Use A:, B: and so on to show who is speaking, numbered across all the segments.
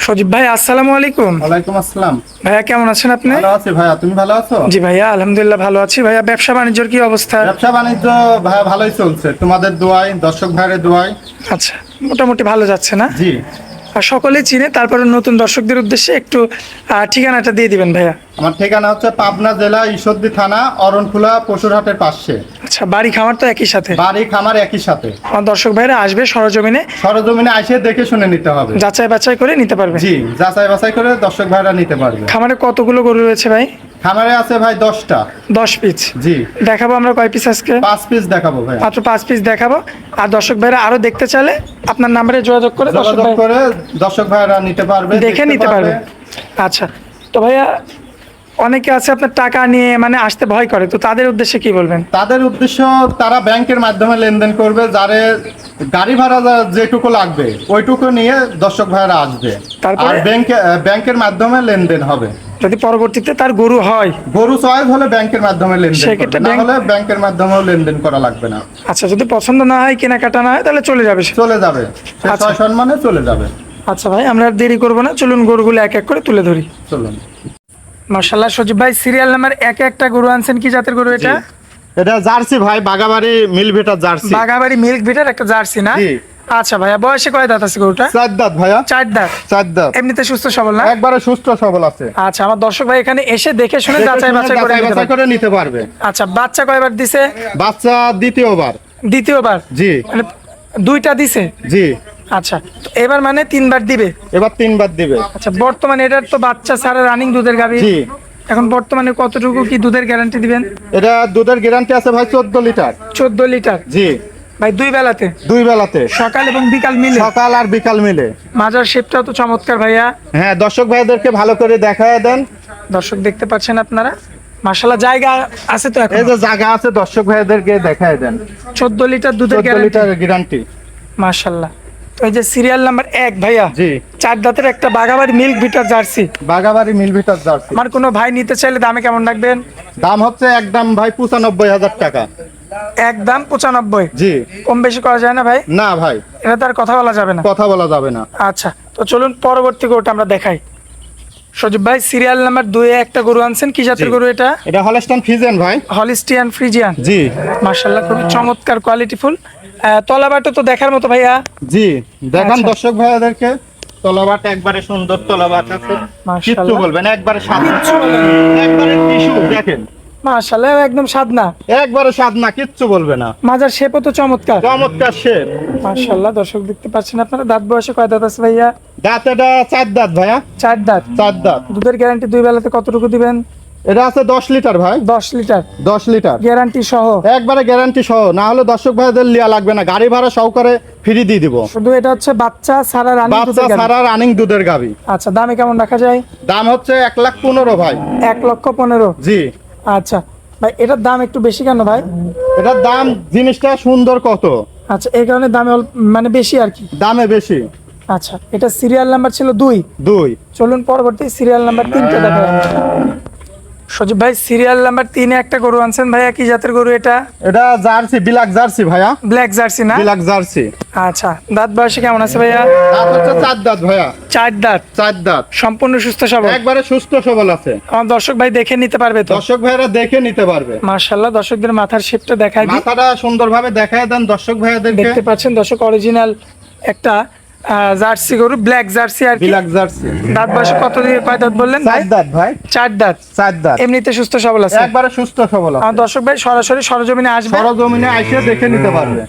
A: সজীব ভাই, আসসালামু আলাইকুম।
B: ওয়ালাইকুম আসসালাম।
A: ভাইয়া কেমন আছেন আপনি?
B: ভালো আছি ভাইয়া, তুমি ভালো আছো?
A: জি ভাইয়া, আলহামদুলিল্লাহ ভালো আছি। ভাইয়া ব্যবসা বাণিজ্যের কি অবস্থা?
B: ব্যবসা বাণিজ্য ভাইয়া ভালোই চলছে, তোমাদের দোয়ায়, দর্শক ভাইয়ের দোয়ায়।
A: আচ্ছা, মোটামুটি ভালো যাচ্ছে না?
B: জি।
A: আর সকলে চিনে, তারপরে নতুন দর্শকদের উদ্দেশ্যে একটু ঠিকানাটা দিয়ে দিবেন ভাইয়া।
B: আমার ঠিকানা হচ্ছে পাবনা জেলা ঈশ্বরদী থানা অরণখোলা পশুরহাটের পাশে।
A: আচ্ছা, বাড়ি খামার তো একই সাথে?
B: বাড়ি খামার একই সাথে।
A: আমার দর্শক ভাইরা আসবে সরজমিনে,
B: সরজমিনে এসে দেখে শুনে নিতে হবে,
A: যাচাই বাছাই করে নিতে পারবে।
B: জি, যাচাই বাছাই করে দর্শক ভাইরা নিতে পারবে।
A: খামারে কতগুলো গরু রয়েছে ভাই?
B: খামারে আছে ভাই 10টা।
A: 10 পিস?
B: জি।
A: দেখাবো আমরা কয় পিস আজকে?
B: 5 পিস দেখাবো ভাই।
A: মাত্র 5 পিস দেখাবো। আর দর্শক ভাইরা আরো দেখতে চাইলে আপনার নাম্বারে যোগাযোগ করে
B: দর্শক ভাইরা নিতে পারবে,
A: দেখে নিতে পারবে। আচ্ছা, তো ভাইয়া অনেকে আছে আপনার টাকা নিয়ে মানে আসতে ভয় করে, তো তাদের উদ্দেশ্যে কি বলবেন?
B: তাদের উদ্দেশ্য, তারা ব্যাংকের মাধ্যমে লেনদেন করবে, যারে গাড়ি ভাড়া যেটুকু লাগবে ওইটুকু নিয়ে দর্শক ভাইরা আসবে।
A: তারপরে
B: ব্যাংকের মাধ্যমে লেনদেন হবে।
A: যদি পরবর্তীতে তার গরু হয়,
B: গরু চয়েস হলে ব্যাংকের মাধ্যমে লেনদেন
A: সেক্ষেত্রে
B: করবে, না হলে ব্যাংকের মাধ্যমেও লেনদেন করা লাগবে না।
A: আচ্ছা, যদি পছন্দ না হয়, কেনাকাটা না হয়, তাহলে চলে যাবে সে।
B: চলে যাবে, সে
A: আচ্ছা।
B: সম্মানে চলে যাবে।
A: আচ্ছা ভাই, আমরা আর দেরি করবো না, চলুন গরুগুলো এক এক করে তুলে ধরি।
B: চলুন।
A: মাশাআল্লাহ, সজীব ভাই সিরিয়াল নাম্বার একটা গরু আনছেন। কি জাতের গরু এটা?
B: এটা জার্সি ভাই, বাগাবাড়ি মিলভিটার জার্সি।
A: বাগাবাড়ি মিল্ক ভিটার একটা জার্সি না?
B: জি।
A: আচ্ছা ভাইয়া, বয়সে কয় দাঁত আছে গরুটা?
B: 4 দাঁত ভাইয়া।
A: 4 দাঁত?
B: 4 দাঁত।
A: এমনিতে সুস্থ সবল না?
B: একবারে সুস্থ সবল আছে।
A: আচ্ছা, আমার দর্শক ভাই এখানে এসে দেখে শুনে যাচাই বাছাই করে
B: নিতে পারবে।
A: আচ্ছা, বাচ্চা কয়বার দিছে?
B: বাচ্চা দ্বিতীয়বার।
A: দ্বিতীয়বার?
B: জি।
A: মানে 2টা দিছে?
B: জি।
A: আচ্ছা, তো এবার মানে 3বার দিবে?
B: এবার 3বার দিবে।
A: আচ্ছা, বর্তমানে এটার তো বাচ্চা ছাড়া রানিং দুধের গাভী।
B: জি।
A: এখন বর্তমানে কতটুকু কি দুধের গ্যারান্টি দিবেন?
B: এটা দুধের গ্যারান্টি আছে ভাই 14 লিটার।
A: 14 লিটার?
B: জি
A: ভাই, 2 বেলাতে?
B: 2 বেলাতে,
A: সকাল এবং বিকাল মিলে?
B: সকাল আর বিকাল মিলে।
A: মাজার শেপটাও তো চমৎকার ভাইয়া।
B: হ্যাঁ, দর্শক ভাইদেরকে ভালো করে দেখায় দেন।
A: দর্শক দেখতে পাচ্ছেন আপনারা, মাশাআল্লাহ জায়গা আছে তো এখন?
B: এই যে জায়গা আছে, দর্শক ভাইদেরকে দেখায় দেন।
A: 14 লিটার দুধের
B: 14 লিটার গ্যারান্টি।
A: মাশাআল্লাহ। তো এই যে সিরিয়াল নাম্বার 1 ভাইয়া,
B: জি,
A: 4 দাঁতের একটা Bagabari milk ভিটার jersey.
B: Bagabari মিলভিটার jersey.
A: আমার কোনো ভাই নিতে চাইলে দামে কেমন রাখবেন?
B: দাম হচ্ছে একদম ভাই 95,000 টাকা।
A: একদম 95?
B: জি।
A: কম বেশি করা যায় না ভাই?
B: না ভাই,
A: এটা তো আর কথা বলা যাবে না।
B: কথা বলা যাবে না।
A: আচ্ছা, তো চলুন পরবর্তী গরুটা আমরা দেখাই। সজীব ভাই সিরিয়াল নাম্বার 2 একটা গরু আনছেন। কি জাতের গরু এটা?
B: এটা হলস্টাইন ফ্রিজিয়ান ভাই।
A: Holstein Friesian?
B: জি।
A: মাশাআল্লাহ, খুব চমৎকার কোয়ালিটিফুল। তলাবাটো তো দেখার মতো ভাইয়া।
B: জি, দেখান
A: আচ্ছা।
B: দর্শক ভাইদেরকে। তলাবাট একবারে সুন্দর তলাবাট আছে, কিচ্ছু
A: মাশাআল্লাহ।
B: বলবেন, একবারে সাদা, একবারে টিস্যু দেখেন।
A: মাশাআল্লাহ, একদম সাদনা,
B: একবারে সাদনা, কিচ্ছু বলবে না।
A: মাজার শেপও তো চমৎকার।
B: চমৎকার শেপ।
A: মাশাআল্লাহ, দর্শক দেখতে পাচ্ছেন আপনারা। দাঁত বয়সে কয় দাঁত আছে ভাইয়া?
B: দাঁত এটা 4 দাঁত ভাইয়া।
A: 4 দাঁত?
B: 4 দাঁত।
A: দুধের গ্যারান্টি 2 বেলাতে কতটুকু দিবেন?
B: এটা আছে 10 লিটার ভাই।
A: 10 লিটার?
B: 10 লিটার
A: গ্যারান্টি সহ?
B: একবারে গ্যারান্টি সহ, না হলে দর্শক ভাইদের লিয়া লাগবে না, গাড়ি ভাড়া সহকারে ফ্রি দিয়ে দিব।
A: শুধু এটা হচ্ছে বাচ্চা ছাড়া রানিং
B: বাচ্চা
A: দুধের গাভী?
B: ছাড়া রানিং দুধের গাবি।
A: আচ্ছা, দামে কেমন রাখা যায়?
B: দাম হচ্ছে 1,15,000 ভাই।
A: 1,15,000?
B: জি।
A: আচ্ছা ভাই, এটার দাম একটু বেশি কেন ভাই?
B: এটার দাম, জিনিসটা সুন্দর কত,
A: আচ্ছা, এই কারণে দামে মানে বেশি আর কি?
B: দামে বেশি।
A: আচ্ছা, এটা সিরিয়াল নাম্বার ছিল 2। চলুন পরবর্তী সিরিয়াল নাম্বার 3টা দেখাই। সজীব ভাই সিরিয়াল নাম্বার 3 একটা গরু আনছেন ভাইয়া। কি জাতের গরু এটা?
B: এটা জার্সি, ব্ল্যাক জার্সি ভাইয়া।
A: ব্ল্যাক জার্সি না?
B: Black jersey.
A: আচ্ছা, দাঁত বয়সে কেমন আছে ভাইয়া?
B: দাঁত হচ্ছে 4 দাঁত ভাইয়া।
A: 4 দাঁত?
B: 4 দাঁত।
A: সম্পূর্ণ সুস্থ সবল?
B: একবারে সুস্থ সবল আছে।
A: আমার দর্শক ভাই দেখে নিতে পারবে তো?
B: দর্শক ভাইরা দেখে নিতে পারবে।
A: মাশাআল্লাহ, দর্শকদের মাথার শেপটা দেখাই দিই।
B: মাথাটা সুন্দরভাবে দেখায় দেন দর্শক ভাইদেরকে।
A: দেখতে পাচ্ছেন দর্শক, অরিজিনাল একটা জার্সি গরু, ব্ল্যাক জার্সি আর কি।
B: Black jersey.
A: দাঁত বয়সে কত দিয়ে কয় দাঁত বললেন ভাই?
B: 4 দাঁত ভাই।
A: 4 দাঁত?
B: 4 দাঁত।
A: এমনিতে সুস্থ সবল আছে?
B: একবারে সুস্থ সবল আছে।
A: আমার দর্শক ভাই সরাসরি সরজমিনে আসবে?
B: সরজমিনে এসে দেখে নিতে পারবে।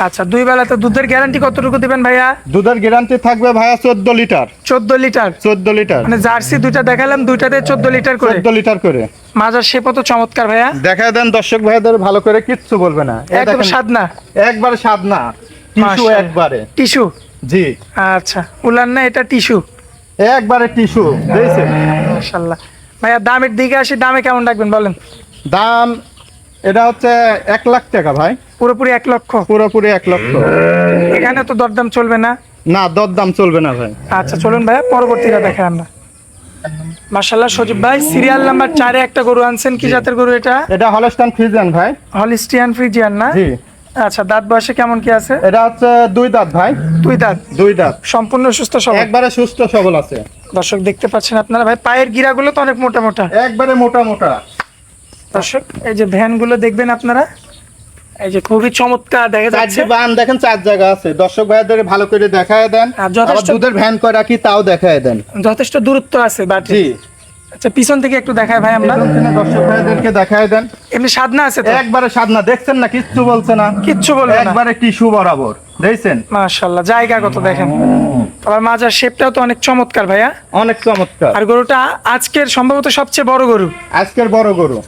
A: আচ্ছা, 2 বেলাতে দুধের গ্যারান্টি কতটুকু দিবেন ভাইয়া?
B: দুধের গ্যারান্টি থাকবে ভাইয়া 14 লিটার।
A: 14 লিটার?
B: 14 লিটার।
A: মানে জার্সি 2টা দেখালাম, 2টাতে 14 লিটার করে?
B: 14 লিটার করে।
A: মাজার শেপও তো চমৎকার ভাইয়া।
B: দেখায় দেন দর্শক ভাইদের ভালো করে, কিচ্ছু বলবে না।
A: একদম সাদনা?
B: একবারে সাদনা, টিস্যু একবারে।
A: টিস্যু?
B: জি।
A: আচ্ছা, উলান না, এটা টিস্যু?
B: একবারে টিস্যু দেখছেন।
A: মাশাআল্লাহ। ভাইয়া দামের দিকে আসি, দামে কেমন রাখবেন বলেন?
B: দাম এটা হচ্ছে 1 লাখ টাকা ভাই।
A: পুরোপুরি 1 লক্ষ?
B: পুরোপুরি 1 লক্ষ।
A: এখানে তো দরদাম চলবে না?
B: না, দরদাম চলবে না ভাই।
A: আচ্ছা, চলুন ভাইয়া পরবর্তীটা দেখাই আমরা। মাশাআল্লাহ, সজীব ভাই সিরিয়াল নাম্বার 4 একটা গরু আনছেন। কি জাতের গরু এটা?
B: এটা হলস্টাইন ফ্রিজিয়ান ভাই।
A: হলিস্টিয়ান ফ্রিজিয়ান না?
B: জি।
A: আচ্ছা, দাঁত বয়সে কেমন কি আছে?
B: এটা হচ্ছে 2 দাঁত ভাই।
A: 2 দাঁত।
B: 2 দাঁত।
A: সম্পূর্ণ সুস্থ সবল।
B: একবারে সুস্থ সবল আছে।
A: দর্শক দেখতে পাচ্ছেন আপনারা ভাই, পায়ের গিরাগুলো তো অনেক মোটা মোটা।
B: একবারে মোটা মোটা।
A: দর্শক এই যে ভ্যানগুলো দেখবেন আপনারা, এই যে খুবই চমৎকার দেখা যাচ্ছে।
B: বান দেখেন 4 জায়গা আছে। দর্শক ভাইদের ভালো করে দেখায় দেন।
A: আর যথেষ্ট-
B: আবার দুধের ভ্যান করা কি তাও দেখায় দেন।
A: যথেষ্ট দূরত্ব আছে বাটি।
B: জি।
A: আচ্ছা, পিছন থেকে একটু দেখায় ভাই আমরা।
B: এখান থেকে দর্শক ভাইদেরকে দেখায় দেন।
A: এমনি সাধনা আছে তো?
B: একবারে সাধনা দেখছেন না, কিচ্ছু বলছে না।
A: কিচ্ছু বলবে না।
B: একবারে টিস্যু বরাবর দেখছেন।
A: মাশাআল্লাহ, জায়গা কত দেখেন। আবার মাজার শেপটাও তো অনেক চমৎকার ভাইয়া।
B: অনেক চমৎকার।
A: আর গরুটা আজকের সম্ভবত সবচেয়ে বড় গরু।
B: আজকের বড় গরু।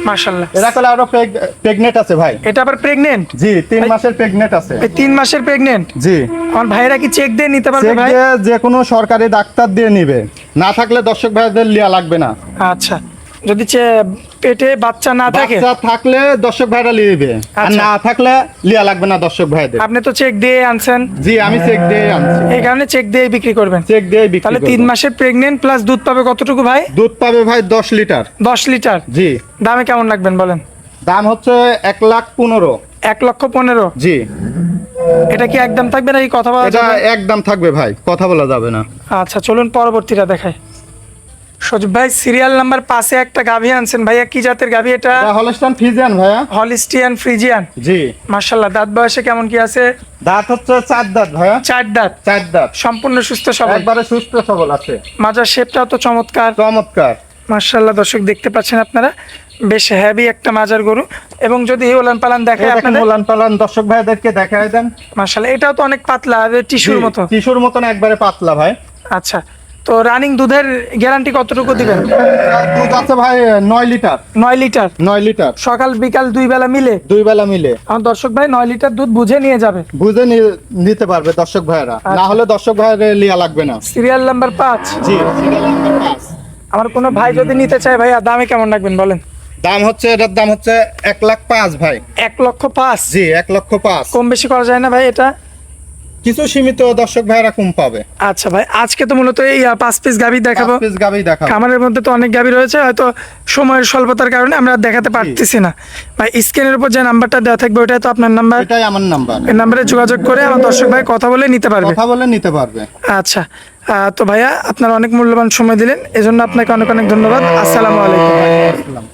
A: মাশাআল্লাহ।
B: এরা কলে আরো প্রেগনেন্ট আছে ভাই।
A: এটা আবার প্রেগনেন্ট?
B: জি, 3 মাসের প্রেগনেন্ট আছে।
A: এই 3 মাসের প্রেগনেন্ট?
B: জি।
A: আমার ভাইরা কি চেক দিয়ে নিতে পারবে
B: চেক
A: ভাই?
B: দিয়ে যে কোনো সরকারি ডাক্তার দিয়ে নিবে। না থাকলে দর্শক ভাইদের লিয়া লাগবে না।
A: আচ্ছা, যদি পেটে বাচ্চা না থাকে?
B: বাচ্চা থাকলে দর্শক ভাইরা লিবে, আর
A: আচ্ছা।
B: না থাকলে লিয়া লাগবে না দর্শক ভাইদের।
A: আপনি তো চেক দিয়ে আনছেন।
B: জি, আমি চেক দিয়ে আনছি।
A: এই কারণে চেক দিয়ে বিক্রি করবেন।
B: চেক দিয়ে বিক্রি
A: তাহলে
B: করব।
A: 3 মাসের প্রেগনেন্ট প্লাস দুধ পাবে কতটুকু ভাই?
B: দুধ পাবে ভাই 10 লিটার।
A: 10 লিটার।
B: জি।
A: দামে কেমন রাখবেন বলেন?
B: দাম হচ্ছে 1,15,000।
A: 1,15,000।
B: জি।
A: এটা কি একদম থাকবে নাকি কথা বলা
B: এটা
A: যাবে?
B: একদম থাকবে ভাই, কথা বলা যাবে না।
A: আচ্ছা, চলুন পরবর্তীটা দেখাই। সজীব ভাই, সিরিয়াল নাম্বার 5-এ একটা গাভী আনছেন ভাইয়া, কি জাতের গাভী এটা?
B: এটা হলস্টাইন ফ্রিজিয়ান ভাইয়া।
A: Holstein Friesian.
B: জি।
A: মাশাআল্লাহ, দাঁত বয়সে কেমন কি আছে?
B: দাঁত হচ্ছে 4 দাঁত ভাইয়া।
A: 4 দাঁত।
B: 4 দাঁত।
A: সম্পূর্ণ সুস্থ সবল।
B: একবারে সুস্থ সবল আছে।
A: মাজার শেপটাও তো চমৎকার।
B: চমৎকার।
A: মাশাআল্লাহ, দর্শক দেখতে পাচ্ছেন আপনারা, বেশ হেভি একটা মাজার গরু। এবং যদি ওলান পালান দেখায়
B: দেখেন
A: আপনাদের,
B: উলান পালান দর্শক ভাইদেরকে দেখায় দেন।
A: মাশাআল্লাহ, এটাও তো অনেক পাতলা, টিস্যুর মতো।
B: টিস্যুর মতন একবারে পাতলা ভাই।
A: আচ্ছা, তো রানিং দুধের গ্যারান্টি কতটুকু দিবেন?
B: দুধ আছে ভাই 9 লিটার।
A: 9 লিটার।
B: 9 লিটার।
A: সকাল বিকাল 2 বেলা মিলে?
B: 2 বেলা মিলে।
A: আমার দর্শক ভাই 9 লিটার দুধ বুঝে নিয়ে যাবে।
B: বুঝে নিতে পারবে দর্শক ভাইরা। না
A: আচ্ছা।
B: হলে দর্শক ভাইয়ের লিয়া লাগবে না।
A: Serial number 5।
B: জি, সিরিয়াল নাম্বার 5।
A: আমার কোনো ভাই যদি নিতে চায় ভাইয়া, দামে কেমন রাখবেন বলেন?
B: দাম হচ্ছে, এটার দাম হচ্ছে 1,05,000 ভাই।
A: 1,05,000?
B: জি, 1,05,000।
A: কম বেশি করা যায় না ভাই এটা?
B: কিছু সীমিত দর্শক ভাইরা কম পাবে।
A: আচ্ছা ভাই, আজকে তো মূলত এই 5 পিস গাভী দেখাবো।
B: 5 পিস গাবি দেখাবো।
A: খামারের মধ্যে তো অনেক গাভী রয়েছে, হয়তো সময়ের স্বল্পতার কারণে আমরা দেখাতে পারতেছি না। ভাই, স্ক্রিনের উপর যে নাম্বারটা দেওয়া থাকবে ওটাই তো আপনার নাম্বার?
B: এটাই আমার নাম্বার।
A: এই নাম্বারে যোগাযোগ করে আমার দর্শক ভাই কথা বলে নিতে পারবে।
B: কথা বলে নিতে পারবে।
A: আচ্ছা, তো ভাইয়া আপনার অনেক মূল্যবান সময় দিলেন, এজন্য আপনাকে অনেক অনেক ধন্যবাদ। আসসালামু আলাইকুম।
B: আসসালাম।